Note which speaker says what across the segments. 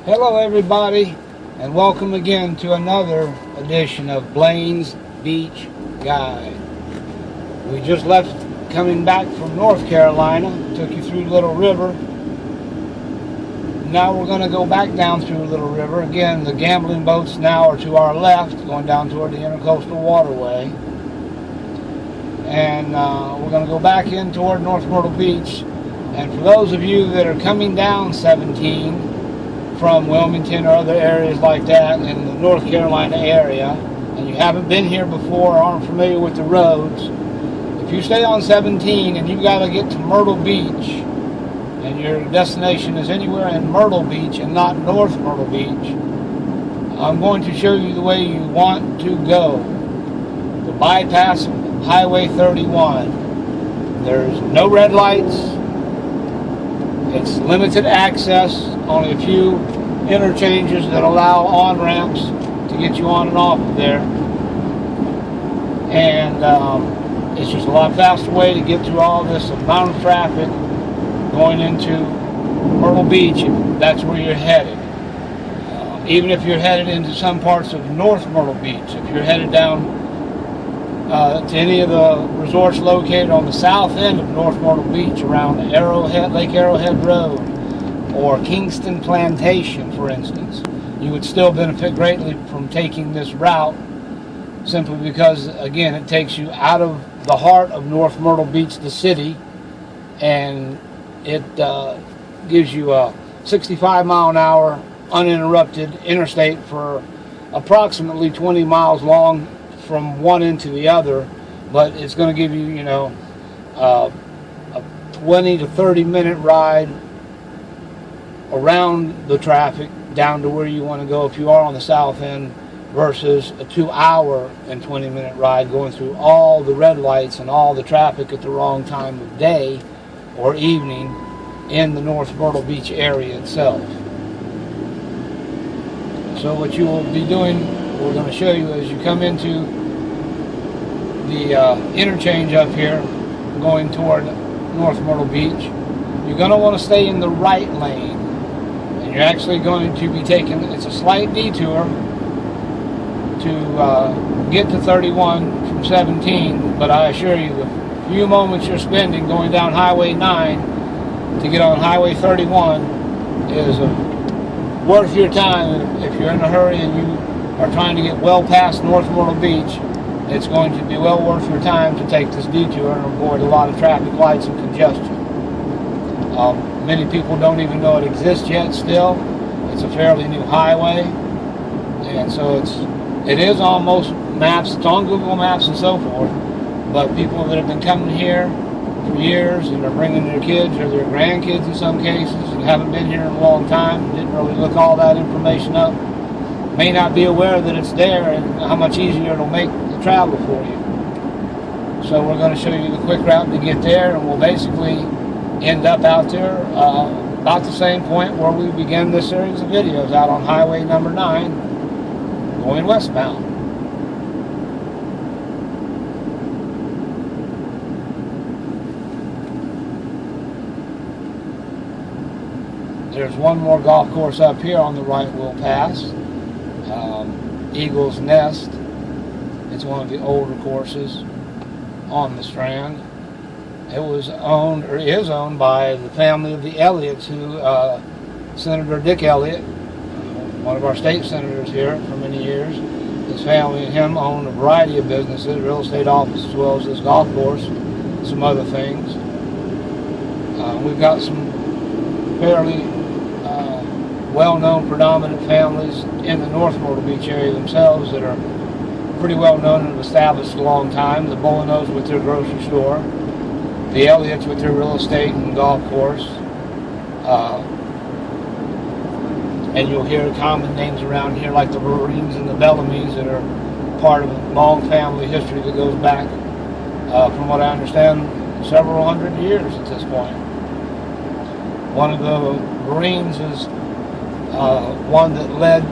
Speaker 1: Hello everybody, and welcome again to another edition of Blaine's Beach Guide. We just left coming back from North Carolina, took you through Little River. Now we're going to go back down through Little River. Again, the gambling boats now are to our left, going down toward the Intercoastal Waterway. And we're going to go back in toward North Myrtle Beach. And for those of you that are coming down 17 from Wilmington or other areas like that in the North Carolina area, and you haven't been here before or aren't familiar with the roads, if you stay on 17 and you've got to get to Myrtle Beach, and your destination is anywhere in Myrtle Beach and not North Myrtle Beach, I'm going to show you the way you want to go. The bypass Highway 31. There's no red lights. It's limited access, only a few interchanges that allow on-ramps to get you on and off of there. And it's just a lot faster way to get through all this amount of traffic going into Myrtle Beach if that's where you're headed. Even if you're headed into some parts of North Myrtle Beach, if you're headed down to any of the resorts located on the south end of North Myrtle Beach around Lake Arrowhead Road or Kingston Plantation, for instance, you would still benefit greatly from taking this route, simply because, again, it takes you out of the heart of North Myrtle Beach, the city, and it gives you a 65-mile-an-hour uninterrupted interstate for approximately 20 miles long from one end to the other, but it's going to give you, a 20 to 30 minute ride around the traffic down to where you want to go if you are on the south end, versus a 2-hour and 20-minute ride going through all the red lights and all the traffic at the wrong time of day or evening in the North Myrtle Beach area itself. So what you will be doing, we're going to show you as you come into the interchange up here going toward North Myrtle Beach, you're going to want to stay in the right lane, and you're actually going to be taking, it's a slight detour to get to 31 from 17, but I assure you the few moments you're spending going down Highway 9 to get on Highway 31 is worth your time. If you're in a hurry and you are trying to get well past North Myrtle Beach, it's going to be well worth your time to take this detour and avoid a lot of traffic lights and congestion. Many people don't even know it exists yet still. It's a fairly new highway, and so it is on most maps, it's on Google Maps and so forth, but people that have been coming here for years and are bringing their kids or their grandkids in some cases and haven't been here in a long time, didn't really look all that information up, may not be aware that it's there and how much easier it'll make the travel for you. So we're going to show you the quick route to get there, and we'll basically end up out there about the same point where we began this series of videos, out on Highway number 9 going westbound. There's one more golf course up here on the right we'll pass, Eagle's Nest. It's one of the older courses on the Strand. It was owned, or is owned, by the family of the Elliots, who Senator Dick Elliott, one of our state senators here for many years, his family and him own a variety of businesses, real estate office, as well as this golf course, some other things. We've got some fairly well-known predominant families in the North Myrtle Beach area themselves that are pretty well known and established a long time. The Bolinos with their grocery store, the Elliots with their real estate and golf course, and you'll hear common names around here like the Marines and the Bellamy's that are part of a long family history that goes back, from what I understand, several hundred years at this point. One of the Marines is one that led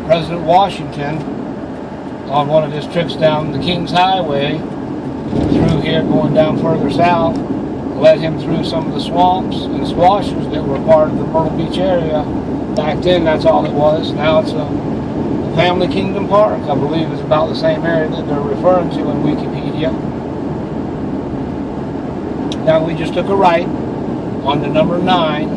Speaker 1: President Washington on one of his trips down the Kings Highway through here, going down further south, led him through some of the swamps and squashes that were part of the Myrtle Beach area. Back then, that's all it was. Now it's a Family Kingdom Park. I believe is about the same area that they're referring to in Wikipedia. Now we just took a right on the number 9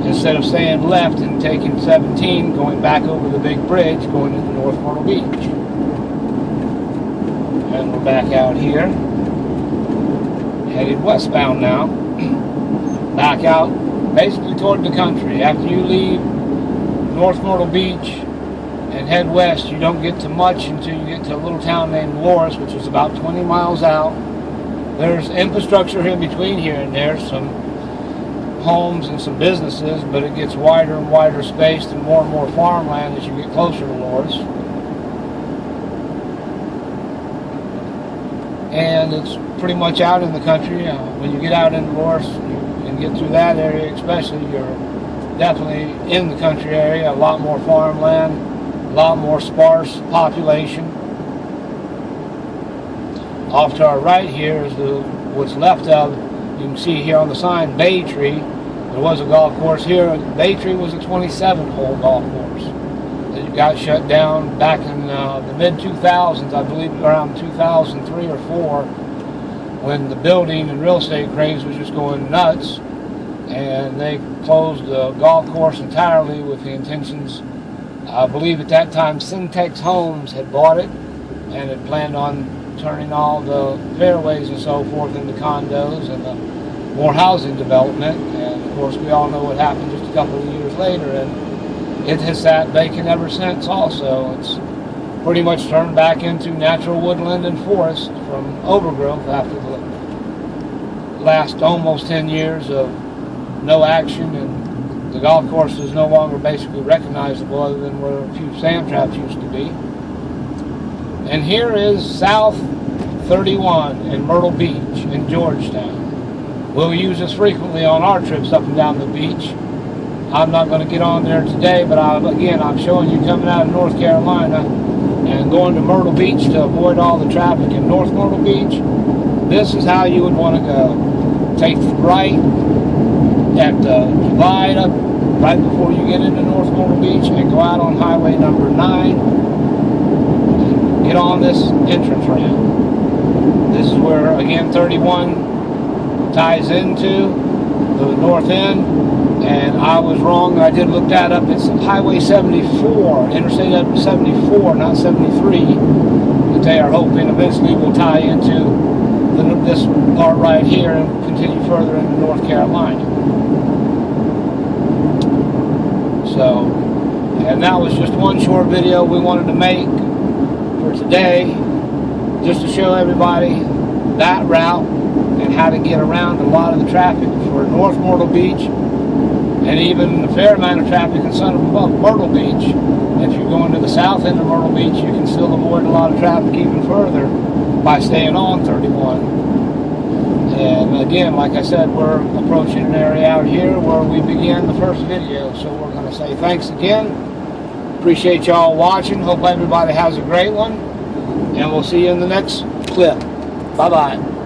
Speaker 1: instead of staying left and taking 17, going back over the big bridge, going into North Myrtle Beach. And we're back out here, headed westbound now. Back out basically toward the country. After you leave North Myrtle Beach and head west, you don't get to much until you get to a little town named Loris, which is about 20 miles out. There's infrastructure in between here and there, some homes and some businesses, but it gets wider and wider spaced and more farmland as you get closer to Loris. And it's pretty much out in the country. When you get out into Loris and get through that area especially, you're definitely in the country area. A lot more farmland, a lot more sparse population. Off to our right here is what's left of, you can see here on the sign, Bay Tree. There was a golf course here. Bay Tree was a 27-hole golf course. It got shut down back in the mid-2000s, I believe around 2003 or 4, when the building and real estate craze was just going nuts. And they closed the golf course entirely with the intentions, I believe at that time, Syntex Homes had bought it and had planned on turning all the fairways and so forth into condos and more housing development. And of course we all know what happened just a couple of years later, and it has sat vacant ever since also. It's pretty much turned back into natural woodland and forest from overgrowth after the last almost 10 years of no action, and the golf course is no longer basically recognizable other than where a few sand traps used to be. And here is South 31 in Myrtle Beach in Georgetown. We'll use this frequently on our trips up and down the beach. I'm not going to get on there today, but again, I'm showing you coming out of North Carolina and going to Myrtle Beach to avoid all the traffic in North Myrtle Beach. This is how you would want to go. Take the right at the divide up right before you get into North Myrtle Beach and go out on highway number 9. Get on this entrance ramp. This is where, again, 31 ties into the north end. And I was wrong. I did look that up. It's Highway 74, Interstate 74, not 73, that they are hoping eventually will tie into this part right here and continue further into North Carolina. So, and that was just one short video we wanted to make for today, just to show everybody that route and how to get around a lot of the traffic for North Myrtle Beach, and even a fair amount of traffic in Son of Myrtle Beach. If you're going to the south end of Myrtle Beach, you can still avoid a lot of traffic even further by staying on 31. And again, like I said, we're approaching an area out here where we began the first video, so we're going to say thanks again. Appreciate y'all watching. Hope everybody has a great one, and we'll see you in the next clip. Bye-bye.